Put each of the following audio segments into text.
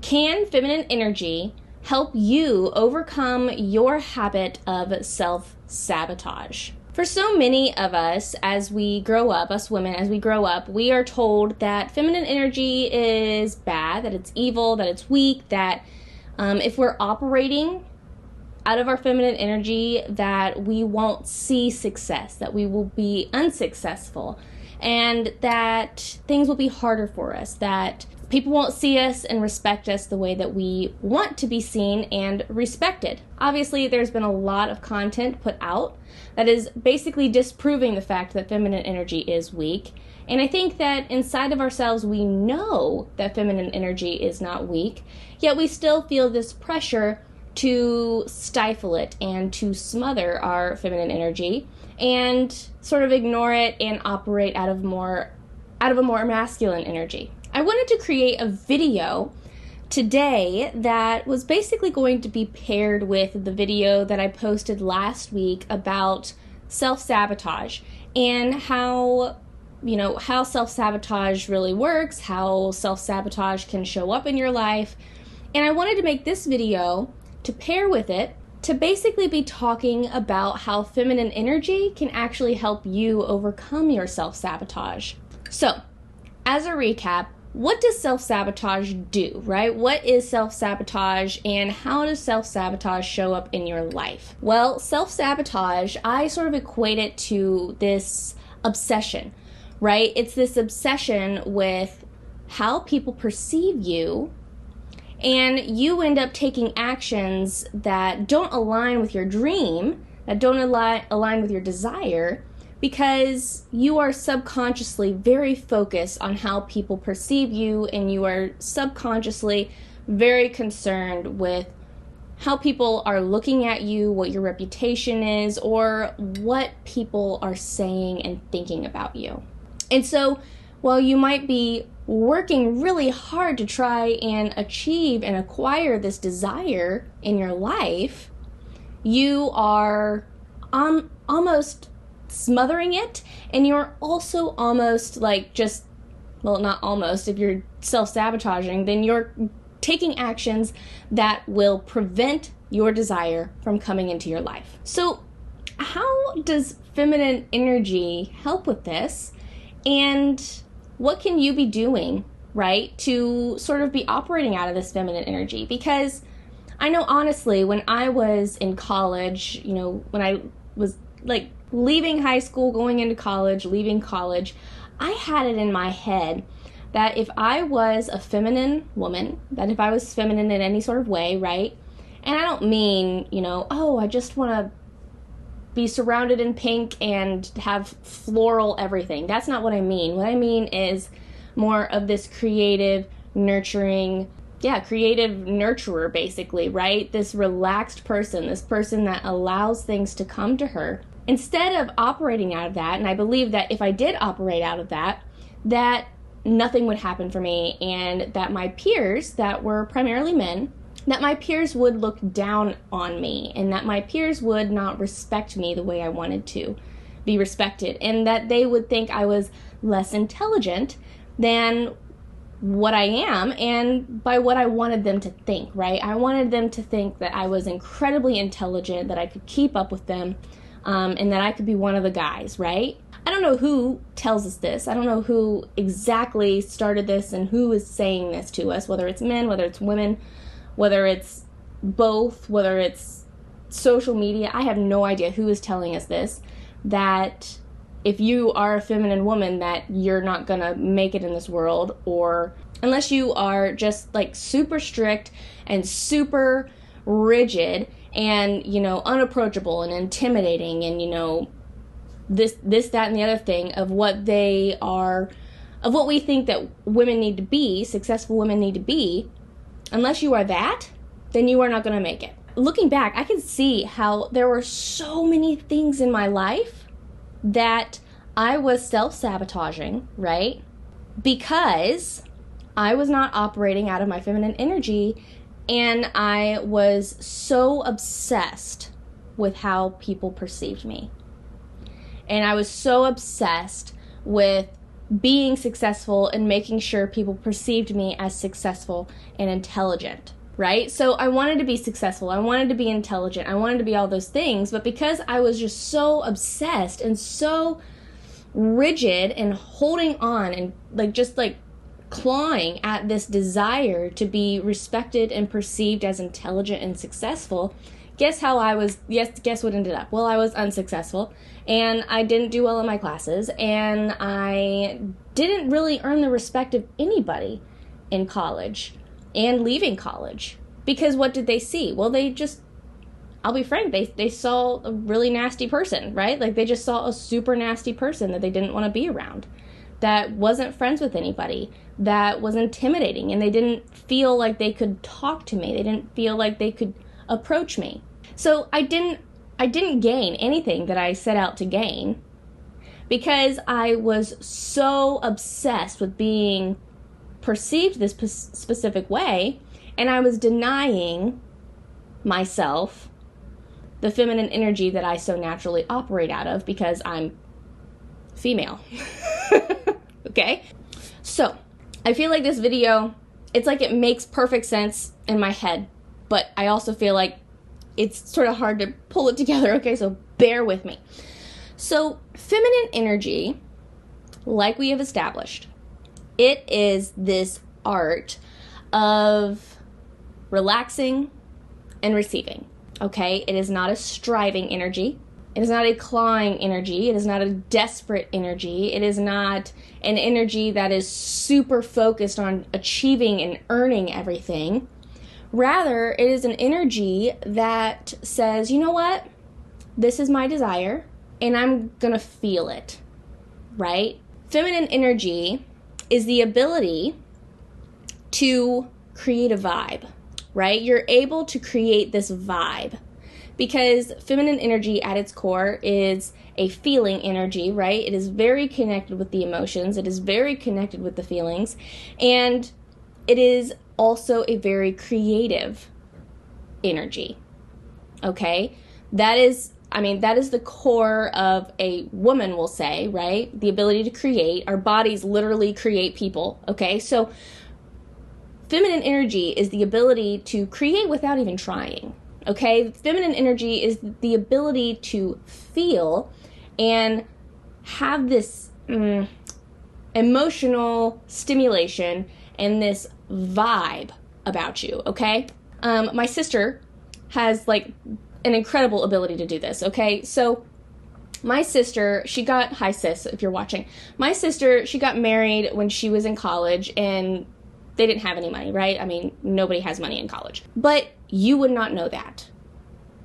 Can feminine energy help you overcome your habit of self-sabotage? For so many of us, as we grow up, us women, as we grow up, we are told that feminine energy is bad, that it's evil, that it's weak, that if we're operating out of our feminine energy, that we won't see success, that we will be unsuccessful, and that things will be harder for us, that people won't see us and respect us the way that we want to be seen and respected. Obviously, there's been a lot of content put out that is basically disproving the fact that feminine energy is weak. And I think that inside of ourselves, we know that feminine energy is not weak, yet we still feel this pressure to stifle it and to smother our feminine energy and sort of ignore it and operate out of a more masculine energy. I wanted to create a video today that was basically going to be paired with the video that I posted last week about self-sabotage and how self-sabotage really works, how self-sabotage can show up in your life. And I wanted to make this video to pair with it to basically be talking about how feminine energy can actually help you overcome your self-sabotage. So, as a recap, what does self-sabotage do, right? What is self-sabotage and how does self-sabotage show up in your life? Well, self-sabotage, I sort of equate it to this obsession, right? It's this obsession with how people perceive you, and you end up taking actions that don't align with your dream, that don't align with your desire, because you are subconsciously very focused on how people perceive you, and you are subconsciously very concerned with how people are looking at you, what your reputation is, or what people are saying and thinking about you. And so, while you might be working really hard to try and achieve and acquire this desire in your life, you are almost smothering it, and you're also almost not almost, if you're self-sabotaging, then you're taking actions that will prevent your desire from coming into your life. So how does feminine energy help with this? And what can you be doing, right, to sort of be operating out of this feminine energy? Because I know, honestly, when I was in college, when I was leaving high school, going into college, leaving college, I had it in my head that if I was a feminine woman, that if I was feminine in any sort of way, right, and I don't mean, I just want to be surrounded in pink and have floral everything. That's not what I mean. What I mean is more of this creative, nurturing, creative nurturer, basically, right? This relaxed person, this person that allows things to come to her. Instead of operating out of that, and I believe that if I did operate out of that nothing would happen for me, and that my peers that were primarily men, that my peers would look down on me, and that my peers would not respect me the way I wanted to be respected, and that they would think I was less intelligent than what I am, and by what I wanted them to think, right? I wanted them to think that I was incredibly intelligent, that I could keep up with them, and that I could be one of the guys, right? I don't know who tells us this. I don't know who exactly started this and who is saying this to us, whether it's men, whether it's women, whether it's both, whether it's social media. I have no idea who is telling us this, that if you are a feminine woman, that you're not gonna make it in this world, or unless you are just super strict and super rigid and, unapproachable and intimidating and, this, that, and the other thing of what they are, of what we think that women need to be, successful women need to be. Unless you are that, then you are not going to make it. Looking back, I can see how there were so many things in my life that I was self-sabotaging, right? Because I was not operating out of my feminine energy, and I was so obsessed with how people perceived me. And I was so obsessed with being successful and making sure people perceived me as successful and intelligent, right? So I wanted to be successful, I wanted to be intelligent, I wanted to be all those things, but because I was just so obsessed and so rigid and holding on and just clawing at this desire to be respected and perceived as intelligent and successful, guess what ended up? Well, I was unsuccessful, and I didn't do well in my classes, and I didn't really earn the respect of anybody in college and leaving college. Because what did they see? Well, I'll be frank, they saw a really nasty person, right? Like, they just saw a super nasty person that they didn't want to be around, that wasn't friends with anybody, that was intimidating, and they didn't feel like they could talk to me. They didn't feel like they could approach me. So I didn't gain anything that I set out to gain, because I was so obsessed with being perceived this specific way, and I was denying myself the feminine energy that I so naturally operate out of because I'm female. Okay? So, I feel like this video, it's like it makes perfect sense in my head, but I also feel like it's sort of hard to pull it together, okay? So bear with me. So, feminine energy, like we have established, it is this art of relaxing and receiving, okay? It is not a striving energy. It is not a clawing energy. It is not a desperate energy. It is not an energy that is super focused on achieving and earning everything. Rather, it is an energy that says, you know what? This is my desire, and I'm gonna feel it, right? Feminine energy is the ability to create a vibe, right? You're able to create this vibe, because feminine energy at its core is a feeling energy, right? It is very connected with the emotions. It is very connected with the feelings. And it is also a very creative energy, okay? That is the core of a woman, will say, right? The ability to create. Our bodies literally create people, okay? So feminine energy is the ability to create without even trying. Okay, feminine energy is the ability to feel and have this emotional stimulation and this vibe about you, okay? My sister has an incredible ability to do this, okay? So my sister, hi sis, if you're watching. My sister, she got married when she was in college, and they didn't have any money, right? I mean, nobody has money in college. But you would not know that,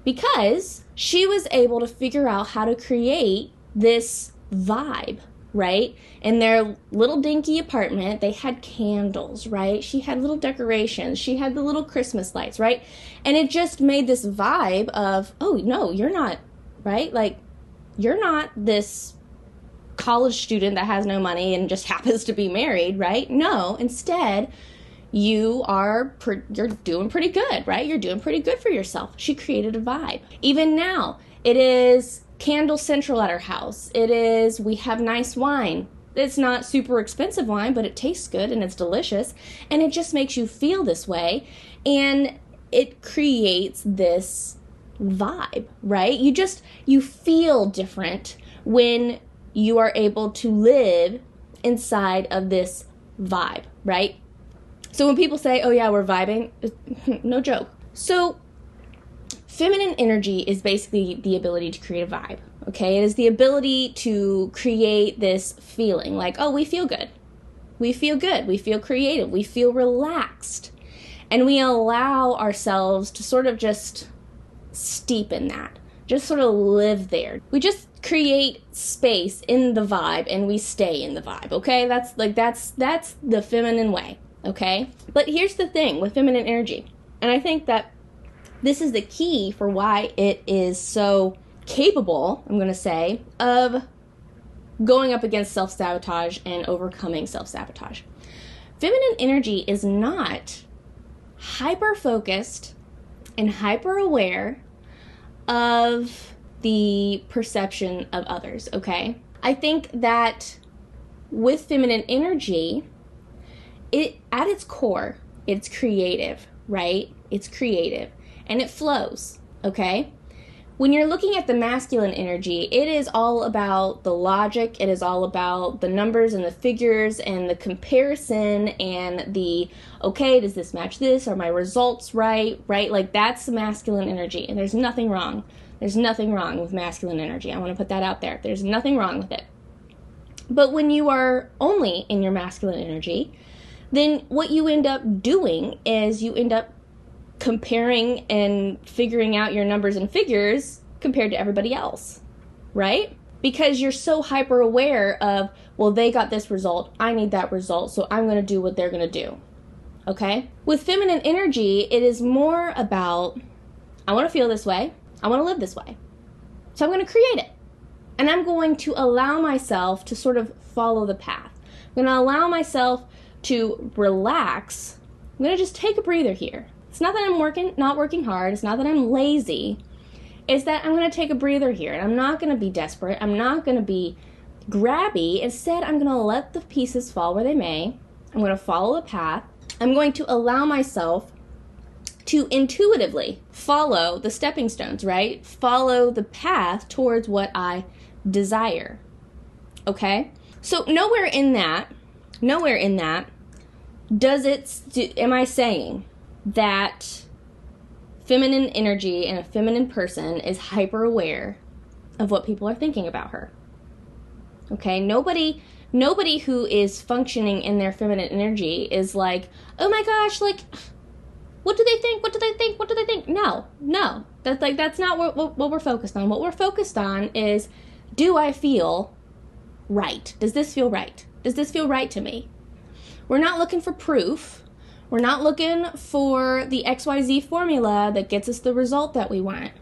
because she was able to figure out how to create this vibe, right? In their little dinky apartment, they had candles, right? She had little decorations. She had the little Christmas lights, right? And it just made this vibe of, oh, no, you're not, right? Like, you're not this college student that has no money and just happens to be married, right? No, instead, you're doing pretty good, right? You're doing pretty good for yourself. She created a vibe. Even now, it is candle central at her house. We have nice wine. It's not super expensive wine, but it tastes good and it's delicious. And it just makes you feel this way. And it creates this vibe, right? You feel different when you are able to live inside of this vibe, right? So when people say, oh yeah, we're vibing, no joke. So feminine energy is basically the ability to create a vibe, okay? It is the ability to create this feeling like, oh, we feel good. We feel good. We feel creative. We feel relaxed. And we allow ourselves to sort of just steep in that, just sort of live there. We just create space in the vibe and we stay in the vibe, okay? That's the feminine way. Okay? But here's the thing with feminine energy, and I think that this is the key for why it is so capable, I'm going to say, of going up against self-sabotage and overcoming self-sabotage. Feminine energy is not hyper-focused and hyper-aware of the perception of others, okay? I think that with feminine energy, it at its core, it's creative, right? It's creative and it flows, okay? When you're looking at the masculine energy, it is all about the logic. It is all about the numbers and the figures and the comparison and the, okay, does this match this? Are my results right? Right? Like, that's the masculine energy. And there's nothing wrong. There's nothing wrong with masculine energy. I want to put that out there. There's nothing wrong with it. But when you are only in your masculine energy, then what you end up doing is you end up comparing and figuring out your numbers and figures compared to everybody else, right? Because you're so hyper aware of, well, they got this result, I need that result, so I'm going to do what they're going to do, okay? With feminine energy, it is more about, I want to feel this way, I want to live this way, so I'm going to create it. And I'm going to allow myself to sort of follow the path. I'm going to allow myself to relax. I'm going to just take a breather here. It's not that I'm not working hard. It's not that I'm lazy. It's that I'm going to take a breather here. And I'm not going to be desperate. I'm not going to be grabby. Instead, I'm going to let the pieces fall where they may. I'm going to follow the path. I'm going to allow myself to intuitively follow the stepping stones, right? Follow the path towards what I desire. Okay? So nowhere in that am I saying that feminine energy and a feminine person is hyper aware of what people are thinking about her. Okay? Nobody who is functioning in their feminine energy is like, oh my gosh, like, what do they think? What do they think? What do they think? No. That's not what we're focused on. What we're focused on is, do I feel right? Does this feel right? Does this feel right to me? We're not looking for proof. We're not looking for the XYZ formula that gets us the result that we want.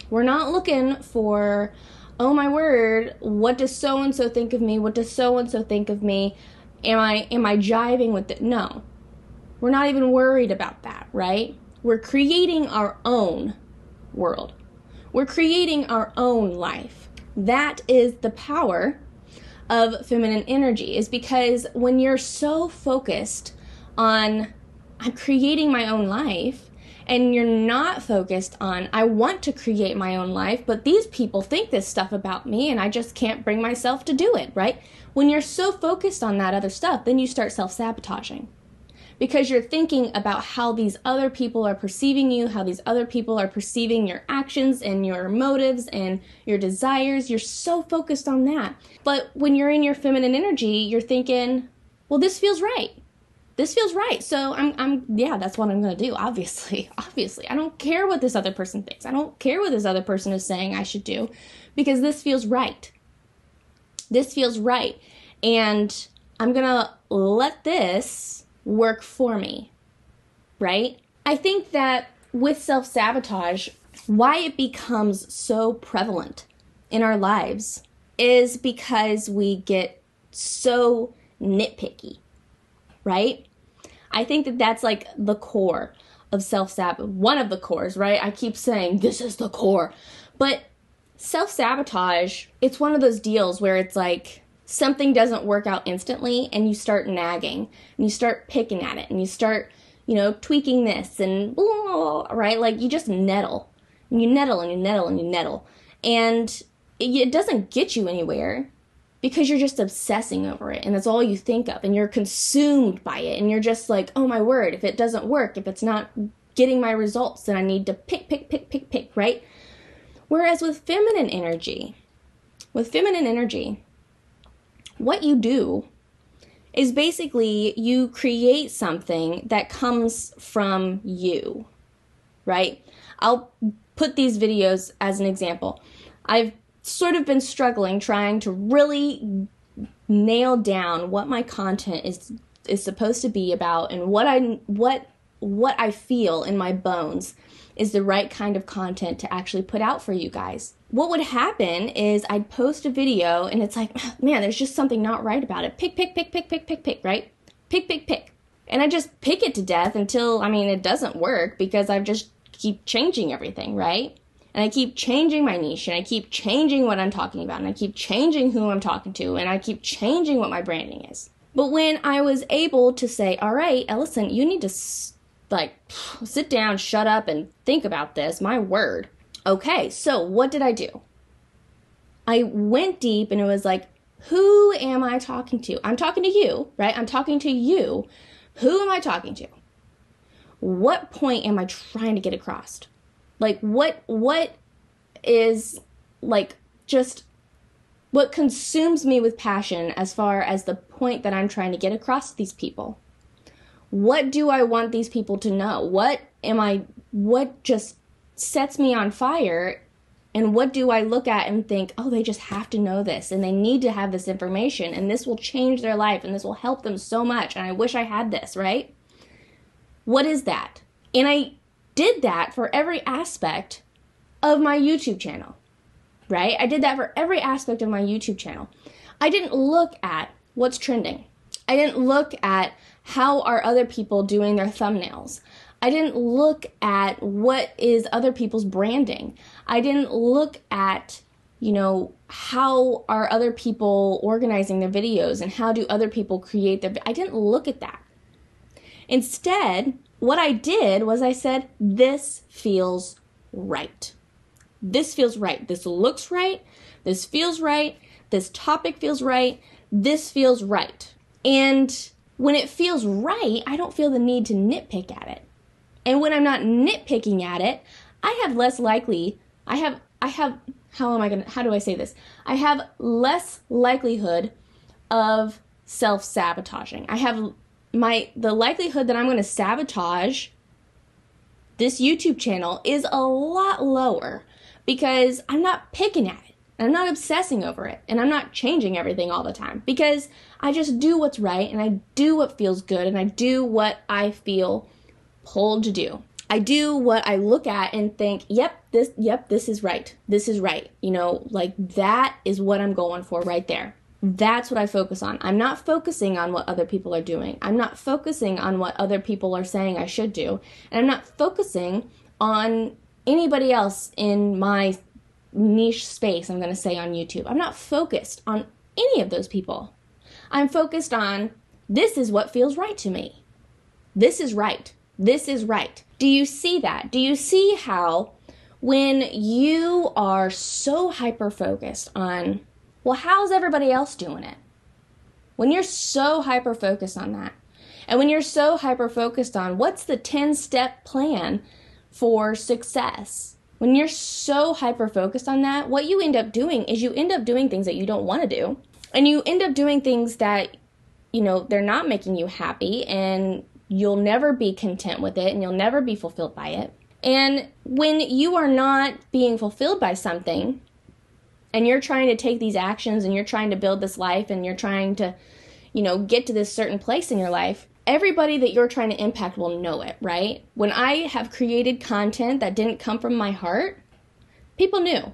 We're not looking for, oh my word, what does so-and-so think of me? What does so-and-so think of me? Am I jiving with it? No. We're not even worried about that, right? We're creating our own world. We're creating our own life. That is the power of feminine energy, is because when you're so focused on, I'm creating my own life, and you're not focused on, I want to create my own life, but these people think this stuff about me and I just can't bring myself to do it, right? When you're so focused on that other stuff, then you start self-sabotaging. Because you're thinking about how these other people are perceiving you, how these other people are perceiving your actions and your motives and your desires. You're so focused on that. But when you're in your feminine energy, you're thinking, well, this feels right. This feels right. So yeah, that's what I'm going to do. Obviously. I don't care what this other person thinks. I don't care what this other person is saying I should do, because this feels right. This feels right. And I'm going to let this work for me, right? I think that with self-sabotage, why it becomes so prevalent in our lives is because we get so nitpicky, right? I think that that's like the core of self-sabotage, one of the cores, right? I keep saying this is the core, but self-sabotage, it's one of those deals where it's like, something doesn't work out instantly and you start nagging and you start picking at it and you start, tweaking this and blah, right? Like, you just nettle and you nettle and you nettle and you nettle. And it doesn't get you anywhere because you're just obsessing over it and that's all you think of and you're consumed by it and you're just like, oh my word, if it doesn't work, if it's not getting my results, then I need to pick, right? Whereas with feminine energy, what you do is basically you create something that comes from you, right? I'll put these videos as an example. I've sort of been struggling trying to really nail down what my content is supposed to be about and what I feel in my bones is the right kind of content to actually put out for you guys. What would happen is I'd post a video and it's like, man, there's just something not right about it. Pick, right? Pick. And I just pick it to death until, it doesn't work because I've just keep changing everything, right? And I keep changing my niche, and I keep changing what I'm talking about, and I keep changing who I'm talking to, and I keep changing what my branding is. But when I was able to say, all right, Ellison, you need to sit down, shut up, and think about this, my word. Okay, so what did I do? I went deep, and it was like, who am I talking to? I'm talking to you, right? I'm talking to you. Who am I talking to? What point am I trying to get across? Like, what is, like, just what consumes me with passion as far as the point that I'm trying to get across to these people? What do I want these people to know? What just sets me on fire? And what do I look at and think, oh, they just have to know this, and they need to have this information, and this will change their life, and this will help them so much, and I wish I had this, right? What is that? And I did that for every aspect of my YouTube channel, right? I did that for every aspect of my YouTube channel. I didn't look at what's trending. I didn't look at how are other people doing their thumbnails. I didn't look at what is other people's branding. I didn't look at, how are other people organizing their videos and how do other people create their, I didn't look at that. Instead, what I did was I said, this feels right. This feels right. This looks right. This feels right. This topic feels right. This feels right. And when it feels right, I don't feel the need to nitpick at it. And when I'm not nitpicking at it, I have less likelihood of self-sabotaging. I have the likelihood that I'm going to sabotage this YouTube channel is a lot lower because I'm not picking at it. I'm not obsessing over it, and I'm not changing everything all the time because I just do what's right, and I do what feels good, and I do what I feel pulled to do. I do what I look at and think, this is right. This is right. That is what I'm going for right there. That's what I focus on. I'm not focusing on what other people are doing. I'm not focusing on what other people are saying I should do. And I'm not focusing on anybody else in my niche space, I'm going to say, on YouTube. I'm not focused on any of those people. I'm focused on, this is what feels right to me. This is right. This is right. Do you see that? Do you see how when you are so hyper-focused on, well, how's everybody else doing it? When you're so hyper-focused on that, and when you're so hyper-focused on what's the 10-step plan for success, when you're so hyper-focused on that, what you end up doing is you end up doing things that you don't want to do, and you end up doing things that, they're not making you happy, and you'll never be content with it, and you'll never be fulfilled by it. And when you are not being fulfilled by something, and you're trying to take these actions, and you're trying to build this life, and you're trying to, get to this certain place in your life, everybody that you're trying to impact will know it, right? When I have created content that didn't come from my heart, people knew,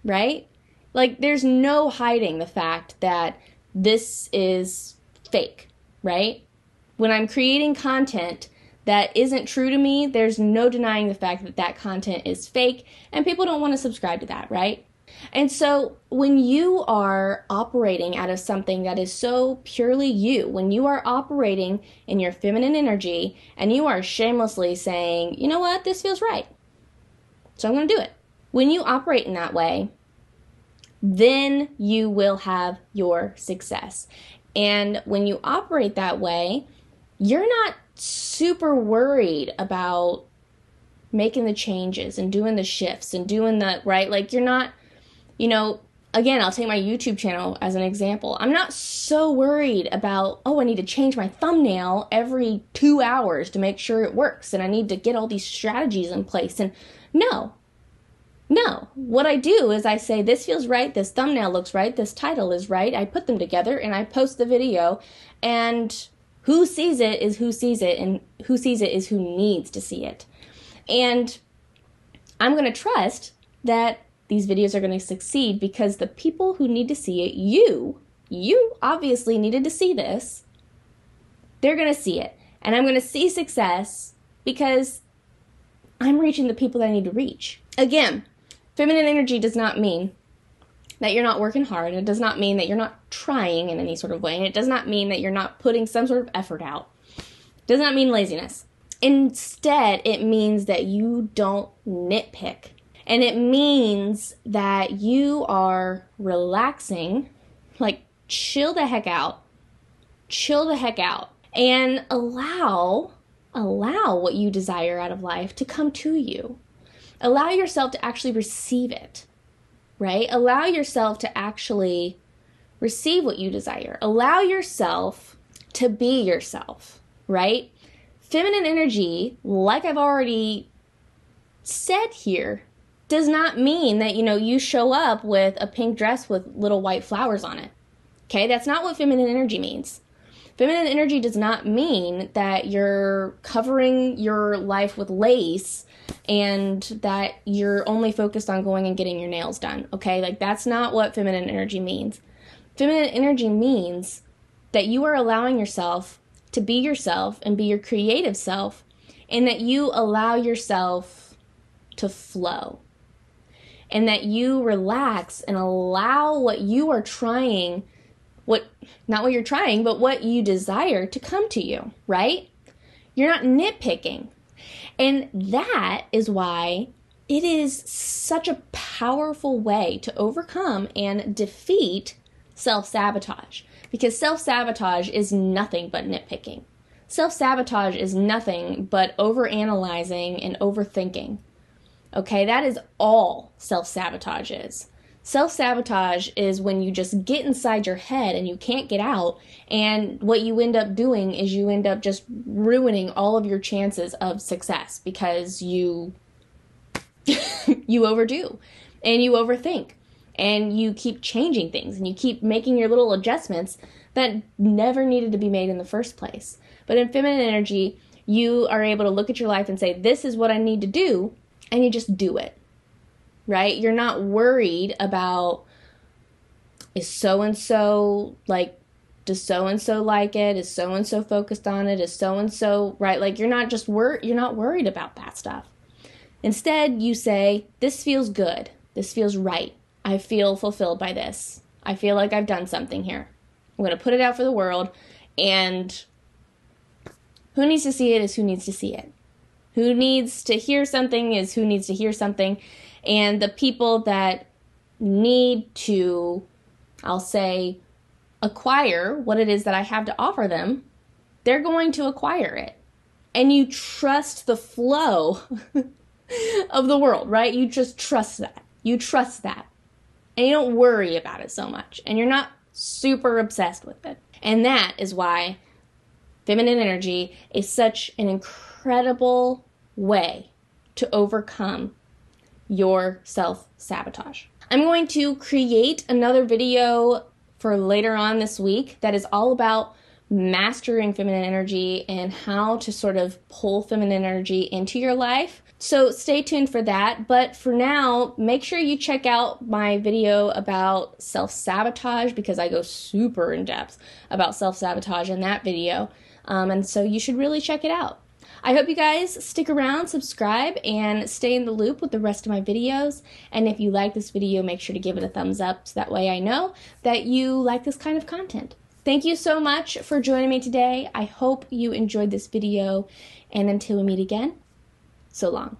right? Like, there's no hiding the fact that this is fake, right? When I'm creating content that isn't true to me, there's no denying the fact that that content is fake, and people don't want to subscribe to that, right? And so when you are operating out of something that is so purely you, when you are operating in your feminine energy, and you are shamelessly saying, you know what, this feels right, so I'm going to do it. When you operate in that way, then you will have your success. And when you operate that way, you're not super worried about making the changes and doing the shifts and doing the, right? Like, you're not, again, I'll take my YouTube channel as an example. I'm not so worried about, I need to change my thumbnail every 2 hours to make sure it works, and I need to get all these strategies in place. And no. What I do is I say, this feels right, this thumbnail looks right, this title is right. I put them together and I post the video, and who sees it is who sees it, and who sees it is who needs to see it. And I'm going to trust that these videos are going to succeed because the people who need to see it, you obviously needed to see this. They're going to see it. And I'm going to see success because I'm reaching the people that I need to reach. Again, Feminine energy does not mean that you're not working hard. It does not mean that you're not trying in any sort of way. And it does not mean that you're not putting some sort of effort out. It does not mean laziness. Instead, it means that you don't nitpick. And it means that you are relaxing, like chill the heck out. Chill the heck out. And allow what you desire out of life to come to you. Allow yourself to actually receive it, right? Allow yourself to actually receive what you desire. Allow yourself to be yourself, right? Feminine energy, like I've already said here, does not mean that, you show up with a pink dress with little white flowers on it. Okay? That's not what feminine energy means. Feminine energy does not mean that you're covering your life with lace and that you're only focused on going and getting your nails done, okay? Like, that's not what feminine energy means. Feminine energy means that you are allowing yourself to be yourself and be your creative self, and that you allow yourself to flow, and that you relax and allow what you are trying, not what you're trying, but what you desire to come to you, right? You're not nitpicking. And that is why it is such a powerful way to overcome and defeat self-sabotage. Because self-sabotage is nothing but nitpicking. Self-sabotage is nothing but overanalyzing and overthinking. Okay, that is all self-sabotage is. Self-sabotage is when you just get inside your head and you can't get out, and what you end up doing is you end up just ruining all of your chances of success because you overdo and you overthink and you keep changing things and you keep making your little adjustments that never needed to be made in the first place. But in feminine energy, you are able to look at your life and say, this is what I need to do, and you just do it. Right? You're not worried about, is so-and-so, like, does so-and-so like it? Is so-and-so focused on it? Is so-and-so, right? Like, you're not worried about that stuff. Instead, you say, this feels good. This feels right. I feel fulfilled by this. I feel like I've done something here. I'm going to put it out for the world, and who needs to see it is who needs to see it. Who needs to hear something is who needs to hear something. And the people that need to, I'll say, acquire what it is that I have to offer them, they're going to acquire it. And you trust the flow of the world, right? You just trust that. You trust that. And you don't worry about it so much. And you're not super obsessed with it. And that is why feminine energy is such an incredible way to overcome your self-sabotage. I'm going to create another video for later on this week that is all about mastering feminine energy and how to sort of pull feminine energy into your life. So stay tuned for that. But for now, make sure you check out my video about self-sabotage because I go super in depth about self-sabotage in that video. And so you should really check it out. I hope you guys stick around, subscribe, and stay in the loop with the rest of my videos. And if you like this video, make sure to give it a thumbs up so that way I know that you like this kind of content. Thank you so much for joining me today. I hope you enjoyed this video, and until we meet again, so long.